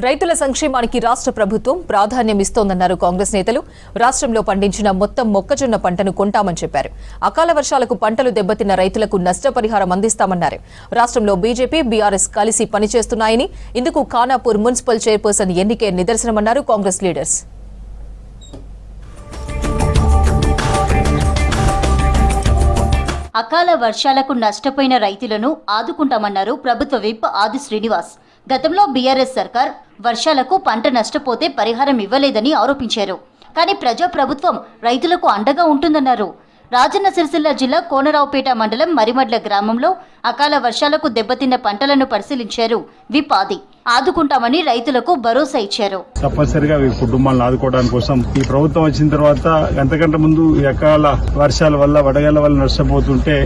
రైతుల సంక్షేమానికి రాష్ట్ర ప్రభుత్వం ప్రాధాన్యం ఇస్తోందన్నారు కాంగ్రెస్ నేతలు. రాష్ట్రంలో పండించిన మొత్తం మొక్కజొన్న పంటను కొంటామని చెప్పారు. అకాల వర్షాలకు పంటలు దెబ్బతిన్న రైతులకు నష్టపరిహారం అందిస్తామన్నారు. రాష్ట్రంలో బీజేపీ, బీఆర్ఎస్ కలిసి పనిచేస్తున్నాయని, ఇందుకు ఖానాపూర్ మున్సిపల్ చైర్పర్సన్ ఎన్నికే నిదర్శనమన్నారు కాంగ్రెస్ లీడర్స్. అకాల వర్షాలకు నష్టపోయిన రైతులను ఆదుకుంటామన్నారు ప్రభుత్వ విప్ ఆది శ్రీనివాస్. గతంలో బీఆర్ఎస్ సర్కార్ వర్షాలకు పంట నష్టపోతే పరిహారం ఇవ్వలేదని ఆరోపించారు. కానీ ప్రజాప్రభుత్వం రైతులకు అండగా ఉంటుందన్నారు. రాజన్న సిరిసిల్ల జిల్లా కోనరావుపేట మండలం మరిమడ్ల గ్రామంలో అకాల వర్షాలకు దెబ్బతిన్న పంటలను పరిశీలించారు విప్ ఆది. ఆదుకుంటామని రైతులకు భరోసా ఇచ్చారు. తప్పనిసరిగా ఈ కుటుంబాలను ఆదుకోవడానికి కోసం ఈ ప్రభుత్వం వచ్చిన తర్వాత అంతకంటే ముందు ఈ అకాల వర్షాల వల్ల వడగళ్ల వల్ల నష్టపోతుంటే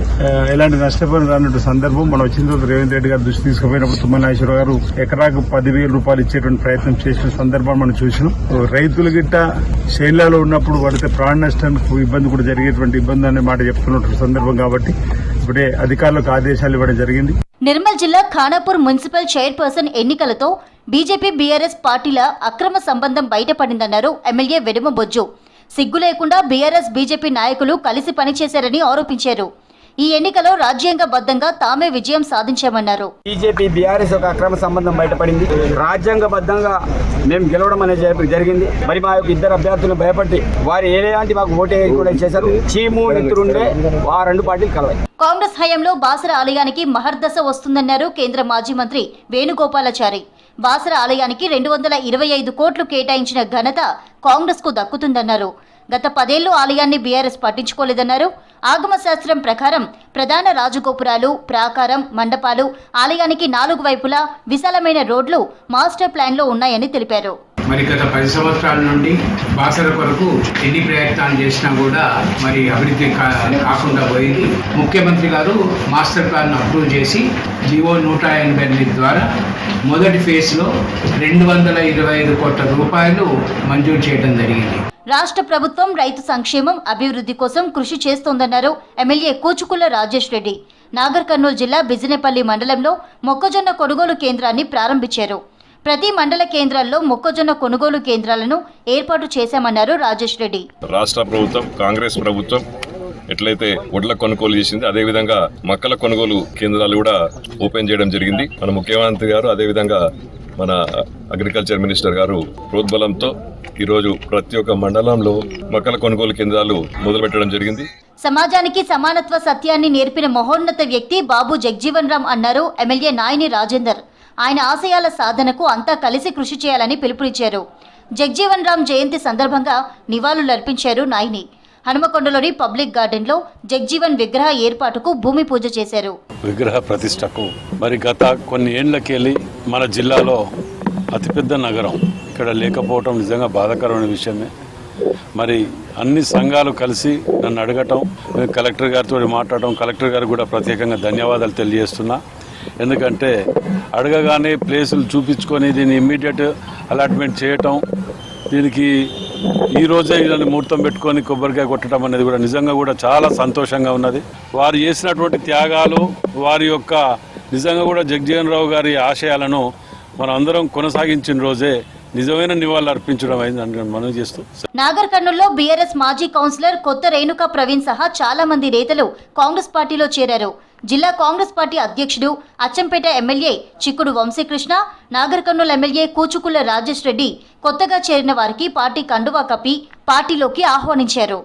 ఎలాంటి నష్టపోయిన రానట్టు సందర్భం మనం వచ్చిన తర్వాత రేవంత్ రెడ్డి గారు దృష్టి తీసుకుపోయినప్పుడు తుమ్మల నాగేశ్వర గారు ఎకరాకు 10,000 రూపాయలు ఇచ్చేటువంటి ప్రయత్నం చేసిన సందర్భం మనం చూసినాం. రైతులు గిట్ట శైలాలో ఉన్నప్పుడు పడితే ప్రాణ నష్టానికి ఇబ్బంది కూడా జరిగేటువంటి ఇబ్బంది అనే మాట చెప్తున్నటువంటి సందర్భం కాబట్టి ఇప్పుడే అధికారులకు ఆదేశాలు ఇవ్వడం జరిగింది. నిర్మల్ జిల్లా ఖానాపూర్ మున్సిపల్ చైర్పర్సన్ ఎన్నికలతో బీజేపీ, బీఆర్ఎస్ పార్టీల అక్రమ సంబంధం బయటపడిందన్నారు ఎమ్మెల్యే వెడుమ బొజ్జు. సిగ్గు లేకుండా బీఆర్ఎస్, బీజేపీ నాయకులు కలిసి పనిచేశారని ఆరోపించారు. ఈ ఎన్నికలో రాజ్యాంగబద్ధంగా తామే విజయం సాధించామన్నారు. బీజేపీ, బీఆర్ఎస్ ఒక అక్రమ సంబంధం బయటపడింది. రాజ్యాంగబద్ధంగా మేము గెలవడం అనేది జరిగింది. మరి మా యొక్క ఇద్దరు అభ్యర్థులను భయపడి వారు ఏలాంటి మాకు ఓటే కూడా చేశారు. చీము నెత్తురుండే ఆ రెండు పార్టీలు కలవాయి. కాంగ్రెస్ హయాంలో బాసర ఆలయానికి మహర్దశ వస్తుందన్నారు కేంద్ర మాజీ మంత్రి వేణుగోపాలాచారి. బాసర ఆలయానికి 225 కోట్లు కేటాయించిన ఘనత కాంగ్రెస్ కు దక్కుతుందన్నారు. గత 10 ఏళ్లు ఆలయాన్ని బీఆర్ఎస్ పట్టించుకోలేదన్నారు. ఆగమ శాస్త్రం ప్రకారం ప్రధాన రాజగోపురాలు, ప్రాకారం, మండపాలు, ఆలయానికి 4 వైపులా విశాలమైన రోడ్లు మాస్టర్ ప్లాన్ లో ఉన్నాయని తెలిపారు. మరి గత 10 సంవత్సరాల నుండి బాసర కొరకు ఎన్ని ప్రయత్నాలు చేసినా కూడా మరి అభివృద్ధి కాకుండా పోయింది. ముఖ్యమంత్రి గారు మాస్టర్ ప్లాన్ అప్రూవ్ చేసి జీవో 188 ద్వారా మొదటి ఫేజ్లో 225 కోట్ల రూపాయలు మంజూరు చేయడం జరిగింది. రాష్ట్ర ప్రభుత్వం రైతు సంక్షేమం, అభివృద్ధి కోసం కృషి చేస్తోందన్నారు ఎమ్మెల్యే కూచుకుల రాజేష్ రెడ్డి. నాగర్ కర్నూలు జిల్లా బిజినేపల్లి మండలంలో మొక్కజొన్న కొనుగోలు కేంద్రాన్ని ప్రారంభించారు. ప్రతి మండల కేంద్రాల్లో మొక్కజొన్న కొనుగోలు కేంద్రాలను ఏర్పాటు చేశామన్నారు రాజేష్ రెడ్డి. రాష్ట్ర ప్రభుత్వం, కాంగ్రెస్ ప్రభుత్వం ఎట్లయితే వడ్ల కొనుగోలు చేసింది, అదేవిధంగా మొక్కల కొనుగోలు కేంద్రాలు కూడా ఓపెన్ చేయడం జరిగింది. మన ముఖ్యమంత్రి గారు, అదేవిధంగా మన అగ్రికల్చర్ మినిస్టర్ గారు ప్రోద్బలంతో ఈరోజు ప్రతి ఒక్క మండలంలో మొక్కల కొనుగోలు కేంద్రాలు మొదలుపెట్టడం జరిగింది. సమాజానికి సమానత్వ సత్యాన్ని నేర్పిన మహోన్నత వ్యక్తి బాబు జగ్జీవన్ రామ్ అన్నారు ఎమ్మెల్యే నాయని రాజేందర్. ఆయన ఆశయాల సాధనకు అంతా కలిసి కృషి చేయాలని పిలుపునిచ్చారు. జగ్జీవన్ రామ్ జయంతి సందర్భంగా నివాళులర్పించారు నాయని. హనుమకొండలోని పబ్లిక్ గార్డెన్ లో జగ్జీవన్ విగ్రహ ఏర్పాటుకు భూమి పూజ చేశారు. విగ్రహ ప్రతిష్టకు మరి గత కొన్ని ఏళ్లకెళ్ళి మన జిల్లాలో అతిపెద్ద నగరం ఇక్కడ లేకపోవటం నిజంగా బాధాకరమైన విషయమే. మరి అన్ని సంఘాలు కలిసి నన్ను అడగటం, కలెక్టర్ గారితో మాట్లాడటం, కలెక్టర్ గారికి కూడా ప్రత్యేకంగా ధన్యవాదాలు తెలియజేస్తున్నా. ఎందుకంటే అడగగానే ప్లేసులు చూపించుకొని దీన్ని ఇమ్మీడియట్ అలాట్మెంట్ చేయటం, దీనికి ఈ రోజే ఇలా ముహూర్తం పెట్టుకొని కొబ్బరికాయ కొట్టడం అనేది కూడా నిజంగా కూడా చాలా సంతోషంగా ఉన్నది. వారు చేసినటువంటి త్యాగాలు, వారి యొక్క నిజంగా కూడా జగ్జీవన్ రావు గారి ఆశయాలను మనం అందరం కొనసాగించిన రోజే నిజమైన నివాళులు అర్పించడం అయిందని మనం చేస్తూ. నాగర్ కర్నూలులో బీఆర్ఎస్ మాజీ కౌన్సిలర్ కొత్త రేణుకా ప్రవీణ్ సహా చాలా మంది నేతలు కాంగ్రెస్ పార్టీలో చేరారు. జిల్లా కాంగ్రెస్ పార్టీ అధ్యక్షుడు, అచ్చంపేట ఎమ్మెల్యే చిక్కుడు వంశీకృష్ణ, నాగర్ కర్నూలు ఎమ్మెల్యే కూచుకుల రాజేష్ రెడ్డి కొత్తగా చేరిన వారికి పార్టీ కండువా కప్పి పార్టీలోకి ఆహ్వానించారు.